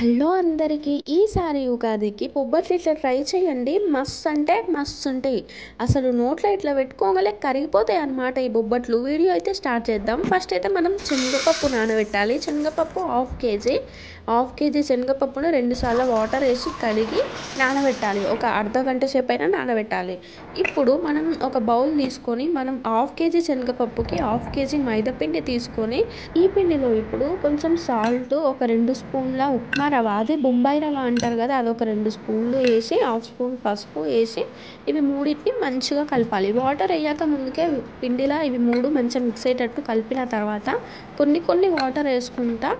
Hello అందరికీ ఈసారి ఉగాదికి బొబ్బట్లు ఇట్లా ట్రై చేయండి. మస్తు అంటే మస్తు ఉంటాయి. అసలు నోట్లో ఇట్లా పెట్టుకోగలే కరిగిపోతాయి అన్నమాట ఈ బొబ్బట్లు. వీడియో అయితే స్టార్ట్ చేద్దాం. ఫస్ట్ అయితే మనం శనగపప్పు నానబెట్టాలి. శనగపప్పు హాఫ్ కేజీ శనగపప్పును 2 సార్లు వాటర్ వేసి కడిగి నానబెట్టాలి. ఒక అర్ధ గంట సేపు అయినా నానబెట్టాలి. ఇప్పుడు మనం ఒక బౌల్ తీసుకొని మనం హాఫ్ కేజీ శనగపప్పుకి హాఫ్ కేజీ మైదాపిండి తీసుకొని ఈ పిండిలో ఇప్పుడు కొంచెం సాల్ట్, ఒక 2 స్పూన్ల ఉప్మా రవ్వ, అదే బొంబాయి రవ్వ అంటారు కదా, అదొక 2 స్పూన్లు వేసి, హాఫ్ స్పూన్ పసుపు వేసి ఇవి మూడింటిని మంచిగా కలపాలి. వాటర్ వేయక ముందుకే పిండిలా ఇవి మూడు మంచిగా మిక్స్ అయ్యేటట్టు కలిపిన తర్వాత కొన్ని వాటర్ వేసుకుంటా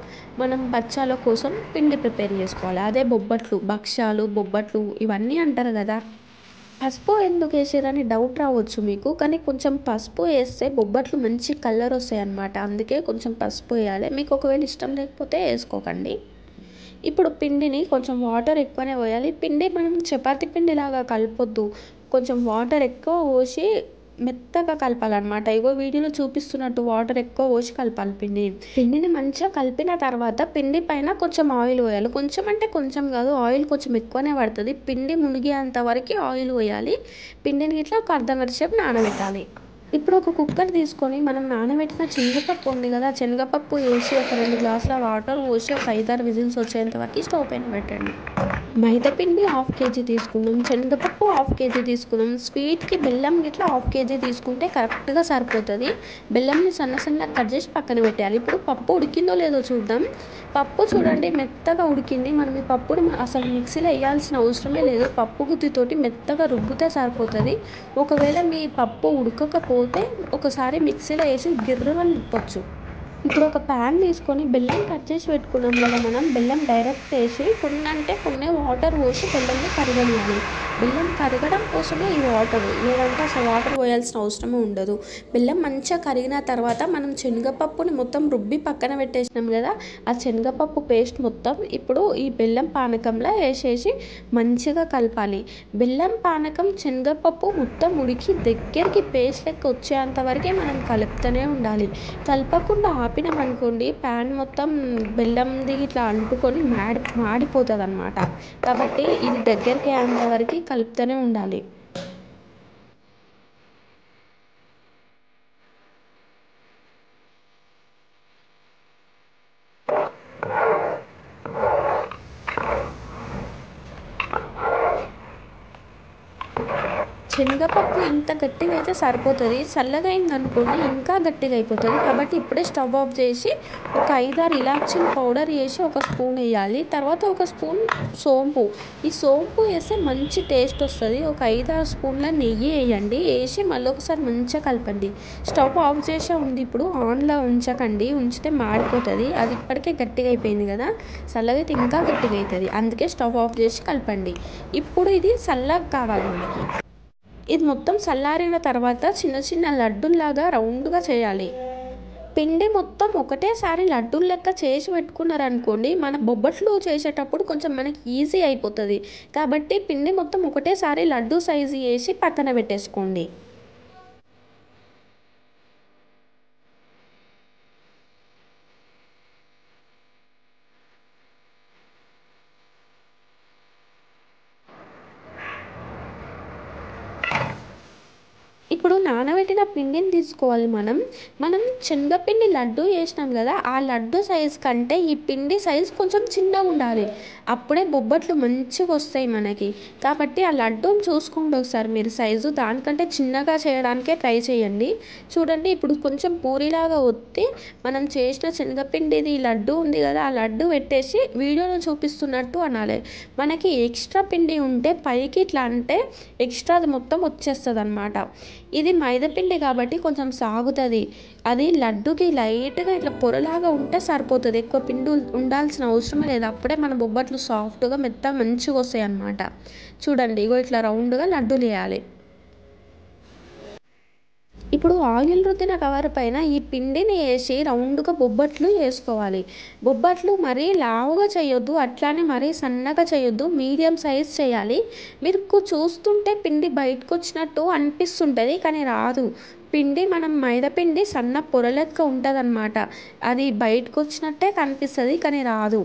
మనం బచ్చాల కోసం పిండి ప్రిపేర్ చేసుకోవాలి. అదే బొబ్బట్లు, భక్ష్యాలు, బొబ్బట్లు ఇవన్నీ అంటారు కదా. పసుపు ఎందుకు వేసారని డౌట్ రావచ్చు మీకు, కానీ కొంచెం పసుపు వేస్తే బొబ్బట్లు మంచి కలర్ వస్తాయి అన్నమాట. అందుకే కొంచెం పసుపు వేయాలి. మీకు ఒకవేళ ఇష్టం లేకపోతే వేసుకోకండి. ఇప్పుడు పిండిని కొంచెం వాటర్ ఎక్కువనే పోయాలి. పిండి మనం చపాతీ పిండిలాగా కలపొద్దు. కొంచెం వాటర్ ఎక్కువ పోసి మెత్తగా కలపాలన్నమాట. ఇగో వీడియోలో చూపిస్తున్నట్టు వాటర్ ఎక్కువ పోసి కలపాలి. పిండిని మంచిగా కలిపిన తర్వాత పిండి పైన కొంచెం ఆయిల్ పోయాలి. కొంచెం అంటే కొంచెం కాదు, ఆయిల్ కొంచెం ఎక్కువనే పడుతుంది. పిండి మునిగేంత వరకు ఆయిల్ పోయాలి. పిండిని ఇట్లా ఒక అర్ధగంట సేపు నానబెట్టాలి. ఇప్పుడు ఒక కుక్కర్ తీసుకొని మనం నానబెట్టిన శనగపప్పు ఉంది కదా, శనగపప్పు వేసి ఒక 2 గ్లాసుల వాటర్ పోసి ఒక 5-6 విజిల్స్ వచ్చేంత వరకు స్టవ్ పైన పెట్టండి. మైదాపిండి హాఫ్ కేజీ తీసుకున్నాం, శనగపప్పు హాఫ్ కేజీ తీసుకున్నాం. స్వీట్కి బెల్లం గిట్లా హాఫ్ కేజీ తీసుకుంటే కరెక్ట్గా సరిపోతుంది. బెల్లంని సన్నగా కట్ చేసి పక్కన పెట్టాలి. ఇప్పుడు పప్పు ఉడికిందో లేదో చూద్దాం. పప్పు చూడండి మెత్తగా ఉడికింది. మనం ఈ పప్పుని అసలు మిక్సీలో వేయాల్సిన అవసరమే లేదు. పప్పు గుత్తితోటి మెత్తగా రుబ్బితే సరిపోతుంది. ఒకవేళ మీ పప్పు ఉడకకపోతే ఒకసారి మిక్సీలో వేసి గిర్రని తిప్పొచ్చు. ఇప్పుడు ఒక ప్యాన్ తీసుకొని బెల్లం కట్ చేసి పెట్టుకున్నాం కదా, మనం బెల్లం డైరెక్ట్ వేసి కొన్ని వాటర్ పోసి బెల్లంని కరగనియాలి. బెల్లం కరగడం కోసమే ఈ వాటర్, లేదంటే అసలు వాటర్ పోయాల్సిన అవసరమే ఉండదు. బెల్లం మంచిగా కరిగిన తర్వాత మనం శనగపప్పుని మొత్తం రుబ్బి పక్కన పెట్టేసినాం కదా, ఆ శనగపప్పు పేస్ట్ మొత్తం ఇప్పుడు ఈ బెల్లం పానకంలో వేసేసి మంచిగా కలపాలి. బెల్లం పానకం శనగపప్పు మొత్తం ఉడికి దగ్గరికి పేస్ట్ లెక్క వచ్చేంత వరకే మనం కలుపుతూనే ఉండాలి. కలపకుండా ఆపినామనుకోండి ప్యాన్ మొత్తం బెల్లంది ఇట్లా అంటుకొని మాడిపోతుంది అన్నమాట. కాబట్టి ఇది దగ్గరికి అయ్యేంత వరకు కలుపుతూనే ఉండాలి. శనగపప్పు ఇంత గట్టిగా అయితే సరిపోతుంది. చల్లగా అయిందనుకోండి ఇంకా గట్టిగా అయిపోతుంది. కాబట్టి ఇప్పుడే స్టవ్ ఆఫ్ చేసి ఒక 5-6 ఇలాచీలు పౌడర్ వేసి ఒక స్పూన్ వేయాలి. తర్వాత ఒక స్పూన్ సోంపు, ఈ సోంపు వేస్తే మంచి టేస్ట్ వస్తుంది. ఒక 5-6 స్పూన్ల నెయ్యి వేయండి. వేసి మళ్ళీ ఒకసారి మంచిగా కలపండి. స్టవ్ ఆఫ్ చేసే ఉంది. ఇప్పుడు ఆన్లో ఉంచకండి, ఉంచితే మాడిపోతుంది. అది ఇప్పటికే గట్టిగా అయిపోయింది కదా, చల్లగా అయితే ఇంకా గట్టిగా అవుతుంది. అందుకే స్టవ్ ఆఫ్ చేసి కలపండి. ఇప్పుడు ఇది చల్లగా కావాలి మనకి. ఇది మొత్తం చల్లారిన తర్వాత చిన్న లడ్డుల్లాగా రౌండ్గా చేయాలి. పిండి మొత్తం ఒకటేసారి లడ్డూలు లెక్క చేసి పెట్టుకున్నారనుకోండి, మన బొబ్బట్లు చేసేటప్పుడు కొంచెం మనకి ఈజీ అయిపోతుంది. కాబట్టి పిండి మొత్తం ఒకటేసారి లడ్డు సైజు వేసి పక్కన పెట్టేసుకోండి. ఇప్పుడు నానబెట్టిన పిండిని తీసుకోవాలి. మనం శనగపిండి లడ్డు చేసినాం కదా, ఆ లడ్డు సైజు కంటే ఈ పిండి సైజు కొంచెం చిన్నగా ఉండాలి. అప్పుడే బొబ్బట్లు మంచిగా వస్తాయి మనకి. కాబట్టి ఆ లడ్డూని చూసుకోండి ఒకసారి మీరు సైజు. దానికంటే చిన్నగా చేయడానికే ట్రై చేయండి. చూడండి ఇప్పుడు కొంచెం పూరిలాగా ఒత్తి మనం చేసిన శనగపిండిది లడ్డు ఉంది కదా, ఆ లడ్డు పెట్టేసి వీడియోలో చూపిస్తున్నట్టు అనాలి. మనకి ఎక్స్ట్రా పిండి ఉంటే పైకి ఇట్లా అంటే ఎక్స్ట్రాది మొత్తం వచ్చేస్తుంది అన్నమాట. ఇది మైదాపిండి కాబట్టి కొంచెం సాగుతుంది. అది లడ్డుకి లైట్గా ఇట్లా పొరలాగా ఉంటే సరిపోతుంది. ఎక్కువ పిండి ఉండాల్సిన అవసరం లేదు. అప్పుడే మన బొబ్బట్లు సాఫ్ట్గా మెత్తగా మంచిగా వస్తాయి అన్నమాట. చూడండి ఇగో ఇట్లా రౌండ్గా లడ్డూలు వేయాలి. ఇప్పుడు ఆయిల్ రుద్దిన కవర్ పైన ఈ పిండిని వేసి రౌండ్గా బొబ్బట్లు వేసుకోవాలి. బొబ్బట్లు మరీ లావుగా చేయొద్దు, అట్లానే మరీ సన్నగా చేయొద్దు, మీడియం సైజ్ చేయాలి. మీకు చూస్తుంటే పిండి బయటకు వచ్చినట్టు అనిపిస్తుంటుంది, కానీ రాదు. మనం మైదాపిండి సన్న పొరలెక్క ఉంటుంది అన్నమాట. అది బయటకు వచ్చినట్టే కనిపిస్తుంది, కానీ రాదు.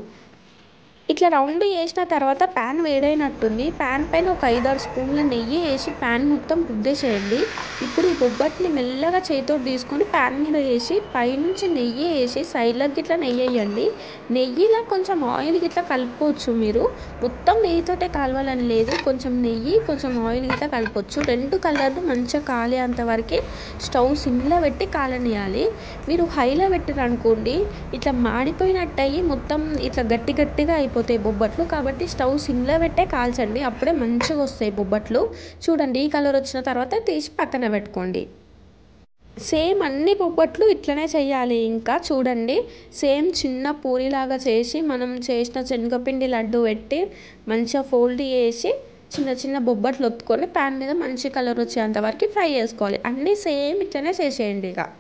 ఇట్లా రౌండ్ చేసిన తర్వాత ప్యాన్ వేడైనట్టుంది. ప్యాన్ పైన ఒక 5-6 స్పూన్ల నెయ్యి వేసి ప్యాన్ మొత్తం రుద్దేసేయండి. ఇప్పుడు ఈ బొబ్బట్ని మెల్లగా చేతితో తీసుకొని ప్యాన్ మీద వేసి పైనుంచి నెయ్యి వేసి సైడ్లకి ఇట్లా నెయ్యి వేయండి. నెయ్యిలో కొంచెం ఆయిల్ గిట్లా కలుపుకోవచ్చు మీరు. మొత్తం నెయ్యితోటే కాలవాలని లేదు, కొంచెం నెయ్యి కొంచెం ఆయిల్ గిట్లా కలపవచ్చు. 2 కలర్లు మంచిగా కాలేంత వరకు స్టవ్ సిమ్లో పెట్టి కాలనియాలి. మీరు హైలో పెట్టారనుకోండి ఇట్లా మాడిపోయినట్టు అయ్యి మొత్తం ఇట్లా గట్టి గట్టిగా అయిపోతాయి బొబ్బట్లు. కాబట్టి స్టవ్ సిమ్లో పెట్టే కాల్చండి, అప్పుడే మంచిగా వస్తాయి బొబ్బట్లు. చూడండి ఈ కలర్ వచ్చిన తర్వాత తీసి పక్కన పెట్టుకోండి. సేమ్ అన్ని బొబ్బట్లు ఇట్లనే చేయాలి. ఇంకా చూడండి సేమ్ చిన్న పూరిలాగా చేసి మనం చేసిన శనగపిండి లడ్డు పెట్టి మంచిగా ఫోల్డ్ చేసి చిన్న చిన్న బొబ్బట్లు ఒత్తుకొని ప్యాన్ మీద మంచి కలర్ వచ్చేంత వరకు ఫ్రై చేసుకోవాలి. అన్నీ సేమ్ ఇట్లనే చేసేయండి. ఇక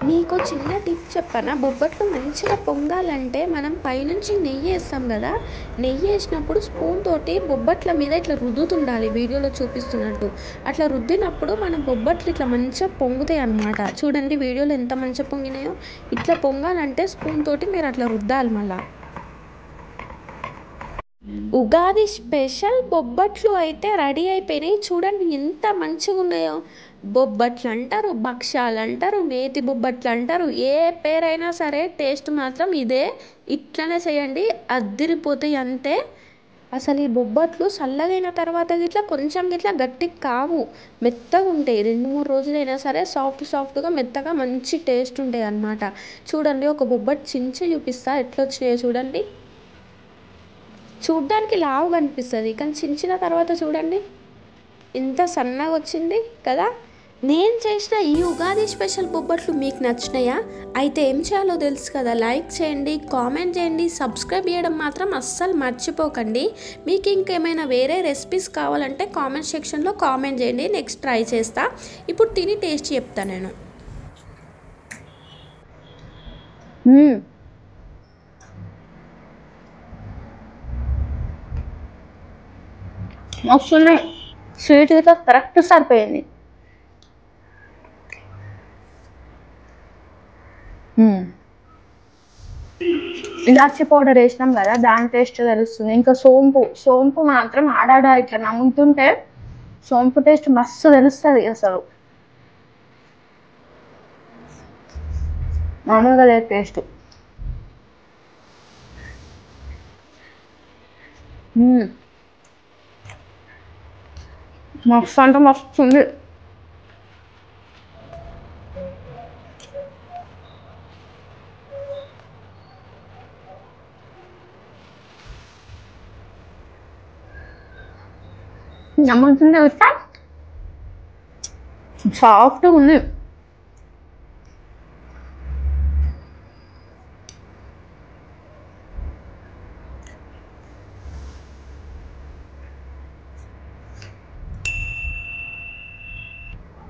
మీకు చిన్న టిప్ చెప్పనా, బొబ్బట్లు మంచిగా పొంగాలంటే మనం పైనుంచి నెయ్యి వేస్తాం కదా, నెయ్యి వేసినప్పుడు స్పూన్ తోటి బొబ్బట్ల మీద ఇట్లా రుద్దుతుండాలి వీడియోలో చూపిస్తున్నట్టు. అట్లా రుద్దినప్పుడు మన బొబ్బట్లు ఇట్లా మంచిగా పొంగుతాయి అన్నమాట. చూడండి వీడియోలో ఎంత మంచిగా పొంగినాయో. ఇట్లా పొంగాలంటే స్పూన్ తోటి మీరు అట్లా రుద్దాలి. మళ్ళీ ఉగాది స్పెషల్ బొబ్బట్లు అయితే రెడీ అయిపోయినాయి. చూడండి ఎంత మంచిగా ఉన్నాయో. బొబ్బట్లు అంటారు, భక్షాలు అంటారు, నేతి బొబ్బట్లు అంటారు, ఏ పేరైనా సరే టేస్ట్ మాత్రం ఇదే. ఇట్లనే చేయండి, అద్దిరిపోతాయి అంతే. అసలు ఈ బొబ్బట్లు చల్లగైన తర్వాత గిట్లా కొంచెం గిట్లా గట్టిగా కావు, మెత్తగా ఉంటాయి. 2-3 రోజులైనా సరే సాఫ్ట్గా మెత్తగా మంచి టేస్ట్ ఉంటాయి అన్నమాట. చూడండి ఒక బొబ్బట్లు చించి చూపిస్తా ఎట్లా వచ్చినాయో చూడండి. చూడ్డానికి లావు కనిపిస్తుంది కానీ చించిన తర్వాత చూడండి ఇంత సన్నగా వచ్చింది కదా. నేను చేసిన ఈ ఉగాది స్పెషల్ బొబ్బట్లు మీకు నచ్చినాయా? అయితే ఏం చేయాలో తెలుసు కదా, లైక్ చేయండి, కామెంట్ చేయండి, సబ్స్క్రైబ్ చేయడం మాత్రం అస్సలు మర్చిపోకండి. మీకు ఇంకేమైనా వేరే రెసిపీస్ కావాలంటే కామెంట్ సెక్షన్లో కామెంట్ చేయండి, నెక్స్ట్ ట్రై చేస్తా. ఇప్పుడు తిని టేస్ట్ చెప్తాను నేను. వస్తున్నాయి, స్వీట్ అయితే కరెక్ట్ సరిపోయింది. ఇలాచి పౌడర్ వేసినాం కదా, దాని టేస్ట్ తెలుస్తుంది. ఇంకా సోంపు మాత్రం ఆడాడ ఇట్లా నమ్ముతుంటే సోంపు టేస్ట్ మస్తు తెలుస్తుంది. అసలు మామూలుగా లేదు టేస్ట్. మస్తు అంటే మస్తు ఉంది. నమ్ముతుంటే వచ్చా సాఫ్ట్గా ఉంది.